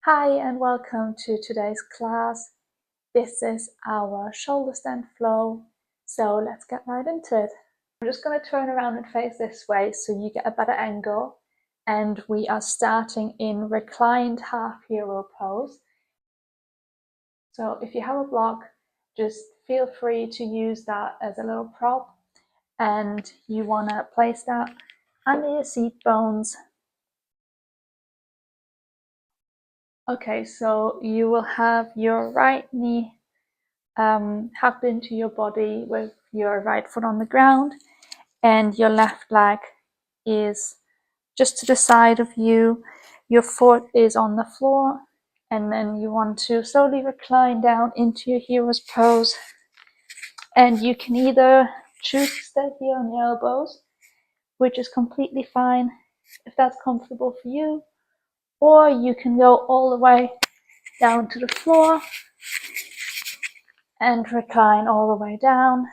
Hi and welcome to today's class. This is our shoulder stand flow, so let's get right into it. I'm just going to turn around and face this way so you get a better angle, and we are starting in reclined half hero pose. So if you have a block, just feel free to use that as a little prop, and you want to place that under your seat bones. Okay, so you will have your right knee hugged into your body with your right foot on the ground, and your left leg is just to the side of you. Your foot is on the floor, and then you want to slowly recline down into your hero's pose. And you can either choose to stay here on the elbows, which is completely fine if that's comfortable for you, or you can go all the way down to the floor and recline all the way down.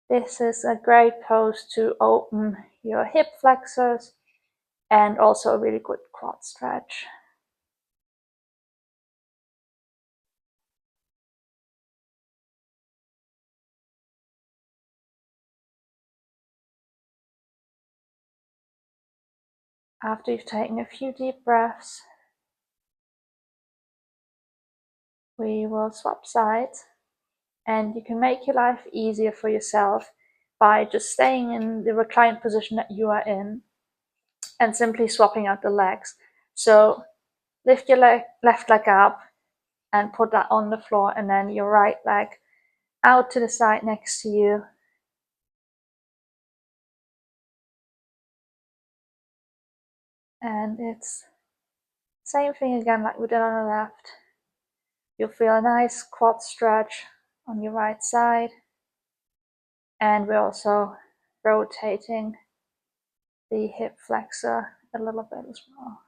This is a great pose to open your hip flexors and also a really good quad stretch. After you've taken a few deep breaths, we will swap sides, and you can make your life easier for yourself by just staying in the reclined position that you are in and simply swapping out the legs. So lift your left leg up and put that on the floor, and then your right leg out to the side next to you. And it's same thing again like we did on the left. You'll feel a nice quad stretch on your right side, and we're also rotating the hip flexor a little bit as well.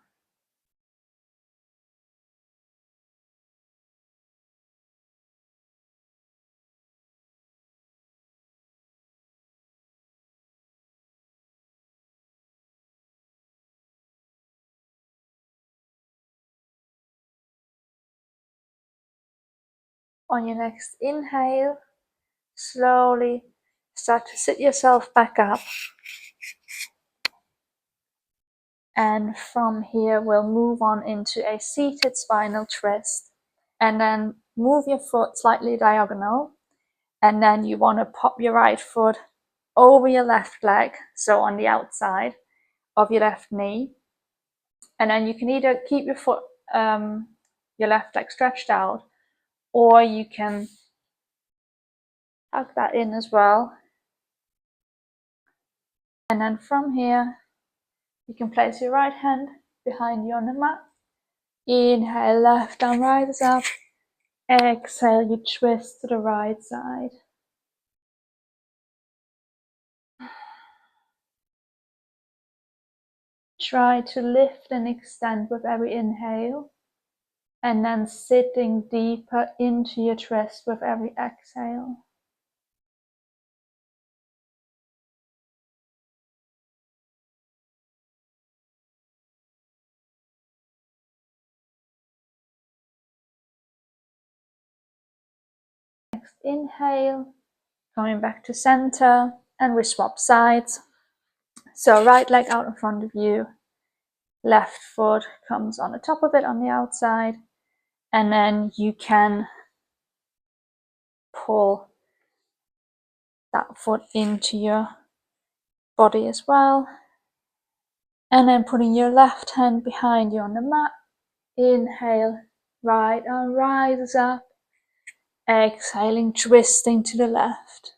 On your next inhale, slowly start to sit yourself back up. And from here, we'll move on into a seated spinal twist. And then move your foot slightly diagonal. And then you want to pop your right foot over your left leg, so on the outside of your left knee. And then you can either keep your foot, your left leg stretched out, or you can tuck that in as well. And then from here, you can place your right hand behind you on the mat. Inhale, left arm rises up. Exhale, you twist to the right side. Try to lift and extend with every inhale, and then sitting deeper into your twist with every exhale. Next inhale, coming back to center, and we swap sides. So right leg out in front of you, left foot comes on the top of it on the outside, and then you can pull that foot into your body as well. And then putting your left hand behind you on the mat. Inhale, right arm rises up. Exhaling, twisting to the left.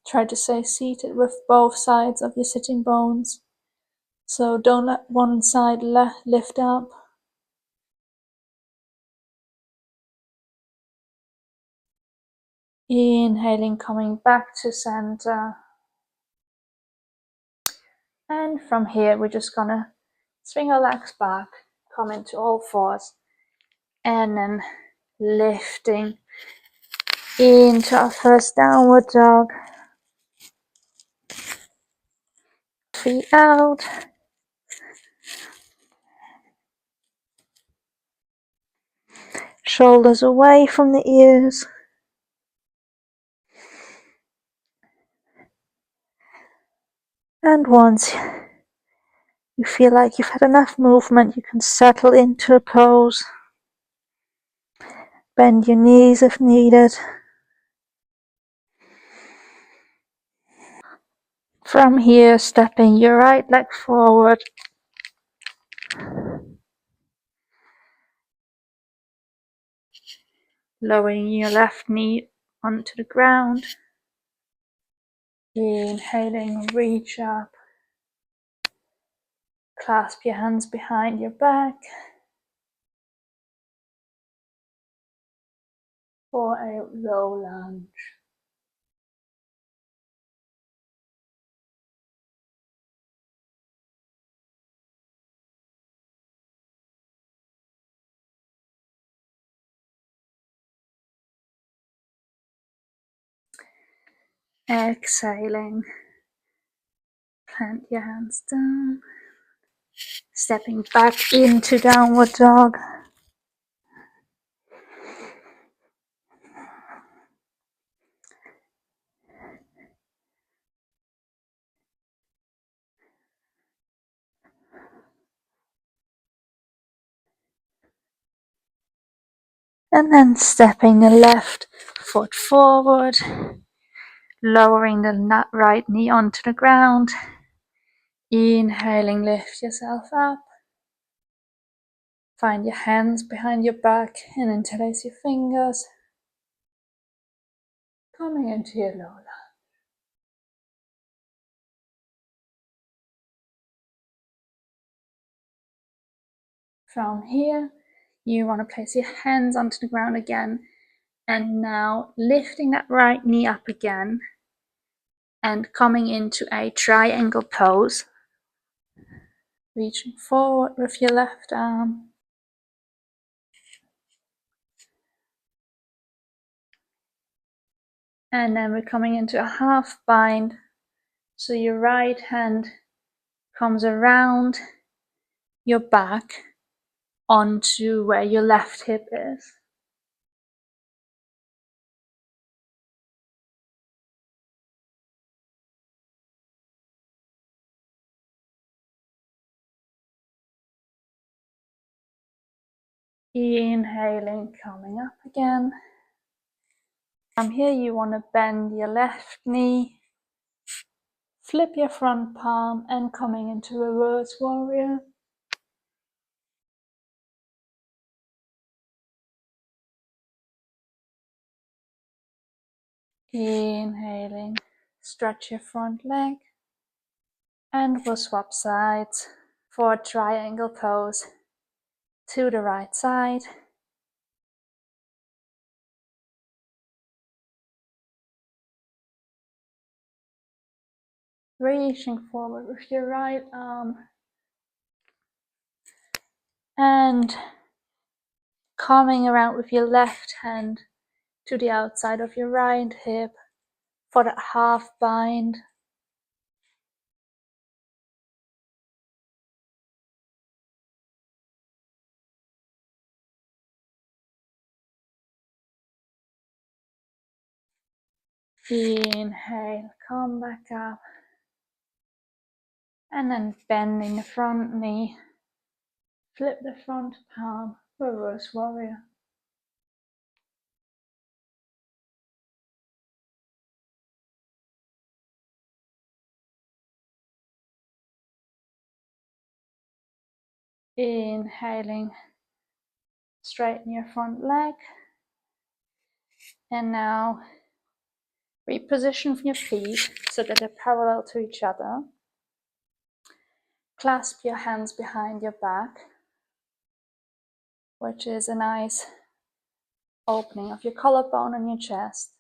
Try to stay seated with both sides of your sitting bones. So don't let one side lift up. Inhaling, coming back to center. And from here, we're just gonna swing our legs back, come into all fours, and then lifting into our first downward dog. Feet out. Shoulders away from the ears. And once you feel like you've had enough movement, you can settle into a pose. Bend your knees if needed. From here, stepping your right leg forward. Lowering your left knee onto the ground. Inhaling, reach up. Clasp your hands behind your back for a low lunge. Exhaling, plant your hands down, stepping back into downward dog. And then stepping the left foot forward, lowering the right knee onto the ground. Inhaling, lift yourself up. Find your hands behind your back and interlace your fingers. Coming into your low lunge. From here, you want to place your hands onto the ground again, and now lifting that right knee up again and coming into a triangle pose. Reaching forward with your left arm. And then we're coming into a half bind. So your right hand comes around your back onto where your left hip is. Inhaling, coming up again. From here you want to bend your left knee, flip your front palm, and coming into reverse warrior. Inhaling, stretch your front leg, and we'll swap sides for a triangle pose to the right side. Reaching forward with your right arm and coming around with your left hand to the outside of your right hip for that half bind. Inhale, come back up, and then bending the front knee, flip the front palm, reverse warrior. Inhaling, straighten your front leg, and now reposition your feet so that they're parallel to each other. Clasp your hands behind your back, which is a nice opening of your collarbone and your chest.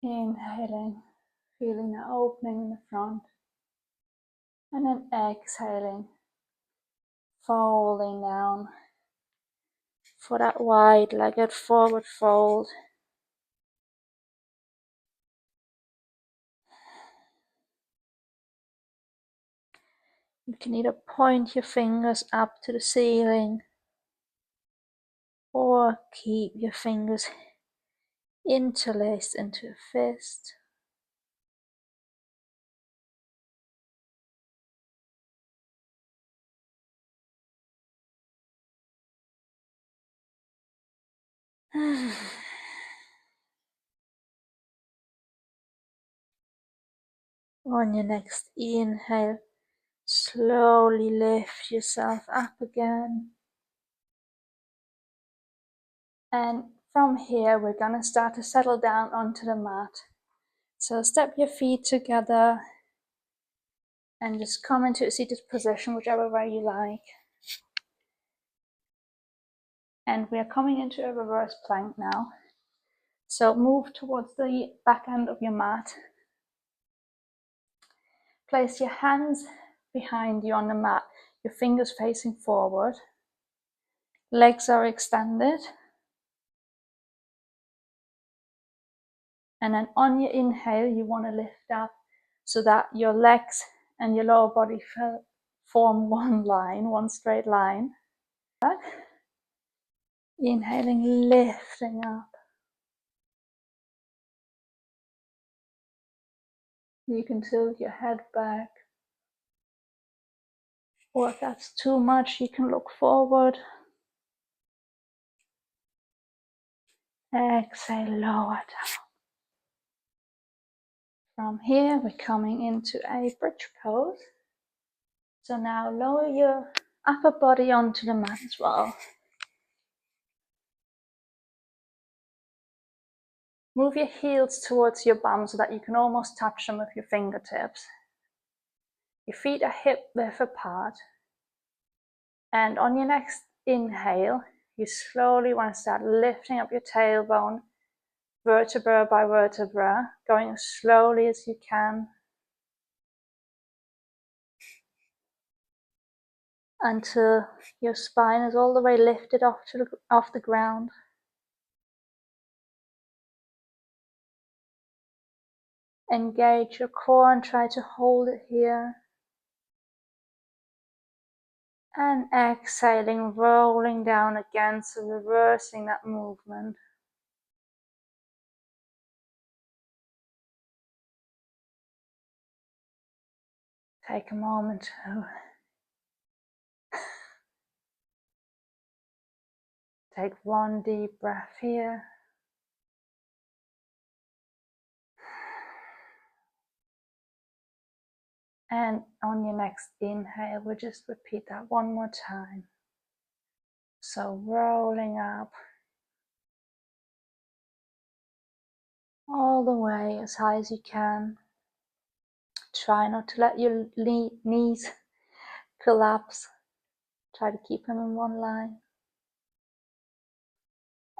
Inhaling, Feeling the opening in the front. And then exhaling, folding down for that wide-legged forward fold. You can either point your fingers up to the ceiling or keep your fingers interlaced into a fist. On your next inhale, slowly lift yourself up again. And from here, we're going to start to settle down onto the mat. So step your feet together and just come into a seated position, whichever way you like. And we are coming into a reverse plank now. So move towards the back end of your mat. Place your hands behind you on the mat, your fingers facing forward. Legs are extended. And then on your inhale, you want to lift up so that your legs and your lower body form one line, one straight line. Inhaling, lifting up. You can tilt your head back. Or if that's too much, you can look forward. Exhale, lower down. From here, we're coming into a bridge pose. So now lower your upper body onto the mat as well. Move your heels towards your bum so that you can almost touch them with your fingertips. Your feet are hip width apart. And on your next inhale, you slowly want to start lifting up your tailbone, vertebra by vertebra, going as slowly as you can until your spine is all the way lifted off the ground. Engage your core and try to hold it here. And exhaling, rolling down again, so reversing that movement. Take a moment to take one deep breath here. And on your next inhale, we'll just repeat that one more time. So rolling up all the way as high as you can. Try not to let your knees collapse. Try to keep them in one line.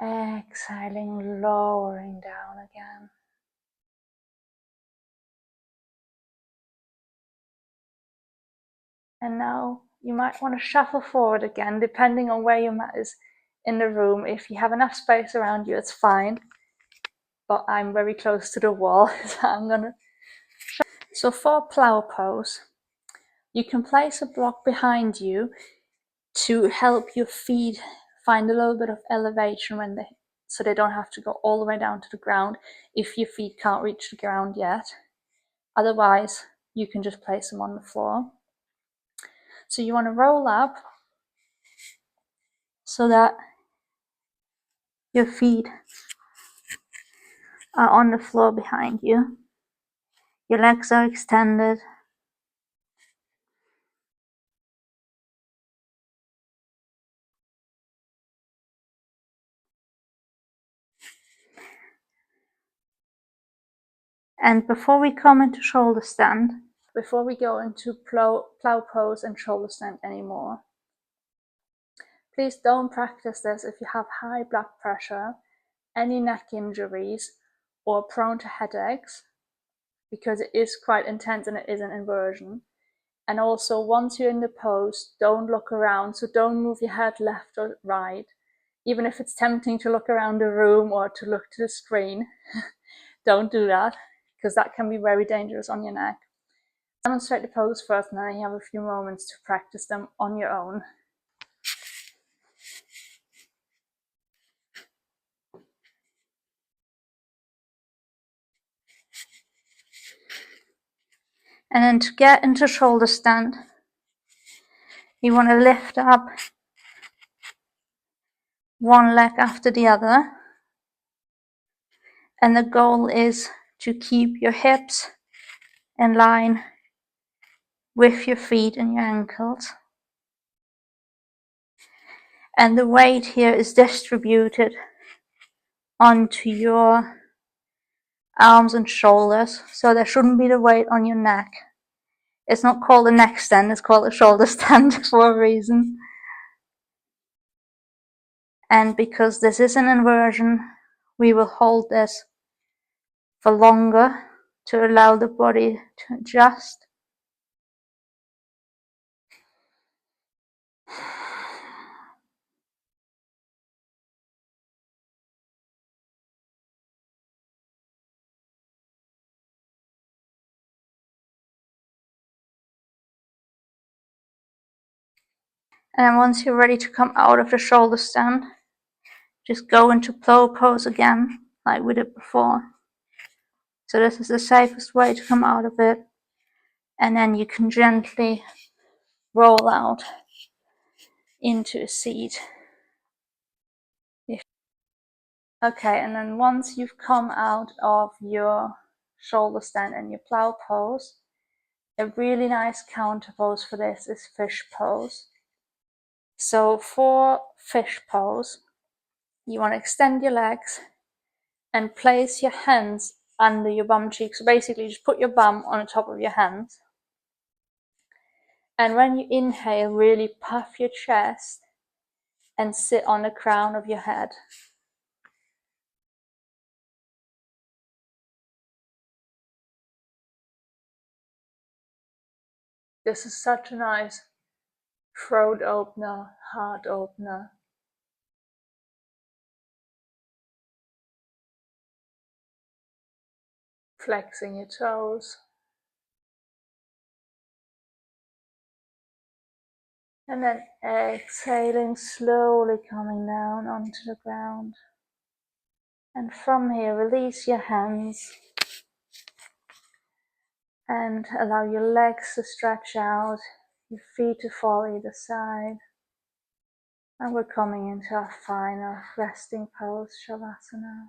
Exhaling, lowering down again. And now you might want to shuffle forward again, depending on where your mat is in the room. If you have enough space around you, it's fine. But I'm very close to the wall, so I'm gonna shuffle. So for plow pose, you can place a block behind you to help your feet find a little bit of elevation so they don't have to go all the way down to the ground if your feet can't reach the ground yet. Otherwise, you can just place them on the floor. So you want to roll up so that your feet are on the floor behind you. Your legs are extended. And before we come into shoulder stand, before we go into plow pose and shoulder stand anymore, please don't practice this if you have high blood pressure, any neck injuries, or prone to headaches. because it is quite intense and it is an inversion. And also, once you're in the pose, don't look around. So don't move your head left or right. Even if it's tempting to look around the room or to look to the screen, don't do that, because that can be very dangerous on your neck. Demonstrate the pose first, and then you have a few moments to practice them on your own. And then to get into shoulder stand, you want to lift up one leg after the other. And the goal is to keep your hips in line with your feet and your ankles. And the weight here is distributed onto your arms and shoulders, so there shouldn't be the weight on your neck. It's not called a neck stand, it's called a shoulder stand for a reason. And because this is an inversion, we will hold this for longer to allow the body to adjust. And once you're ready to come out of the shoulder stand, just go into plow pose again, like we did before. So this is the safest way to come out of it. And then you can gently roll out into a seat. Okay, and then once you've come out of your shoulder stand and your plow pose, a really nice counter pose for this is fish pose. So for fish pose, you want to extend your legs and place your hands under your bum cheeks. So basically just put your bum on the top of your hands. And when you inhale, really puff your chest and sit on the crown of your head. This is such a nice throat opener, heart opener. Flexing your toes. And then exhaling, slowly coming down onto the ground. And from here, release your hands and allow your legs to stretch out, your feet to fall either side. And we're coming into our final resting pose, Shavasana.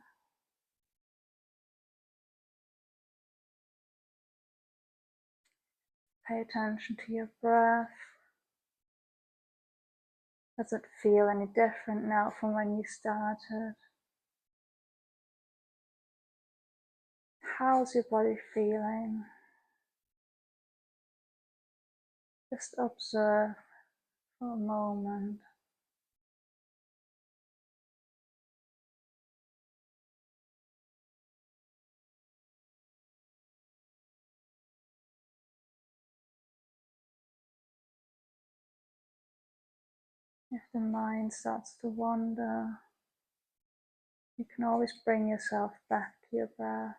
Pay attention to your breath. Does it feel any different now from when you started? How's your body feeling? Just observe for a moment. If the mind starts to wander, you can always bring yourself back to your breath.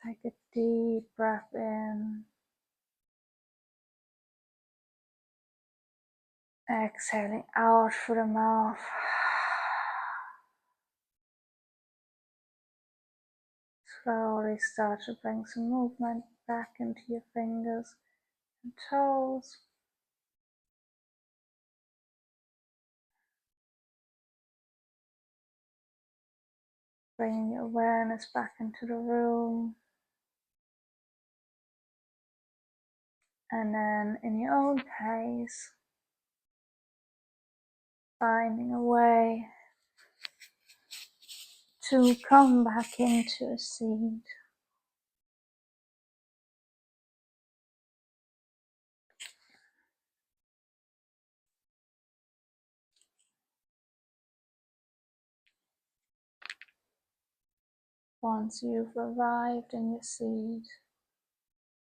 Take a deep breath in. Exhaling out through the mouth. slowly start to bring some movement back into your fingers and toes. Bringing your awareness back into the room. And then in your own pace, finding a way to come back into a seat. Once you've arrived in your seat,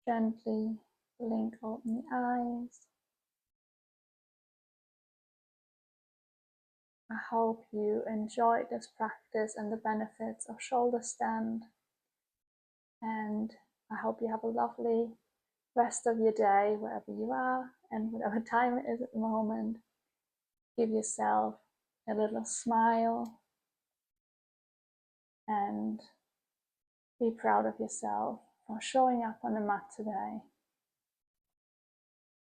gently blink open the eyes. I hope you enjoyed this practice and the benefits of shoulder stand, and I hope you have a lovely rest of your day wherever you are and whatever time it is at the moment. Give yourself a little smile and be proud of yourself for showing up on the mat today.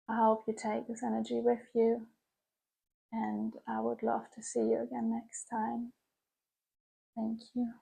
I hope you take this energy with you, and I would love to see you again next time. Thank you.